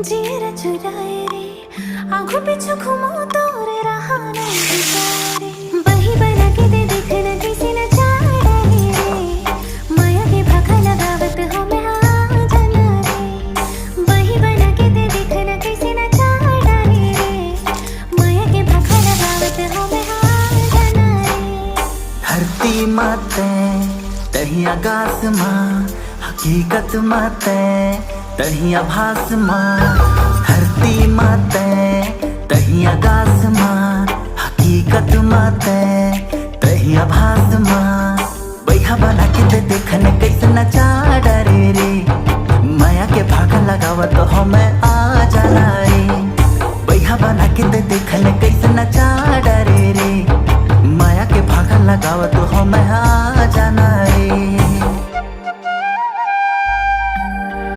जीर चुराए रे आंखों पीछे घुमो तोरे रहा नहीं रे बही बना के दे देखना किसी न चाहे रे माया के भागा लगावत हो मैं हाँ जाना रे बही बना के दे देखना किसी न चाहे रे माया के भागा लगावत हो मैं हाँ जाना रे धरती माते तही आकाश माँ हकीकत माते तही आभास माँ धरती माते तही आकाश माँ हकीकत माते तही आभास माँ बैहा बना के दे देखने कैसे नचा डरे रे माया के भागा लगावत हो मैं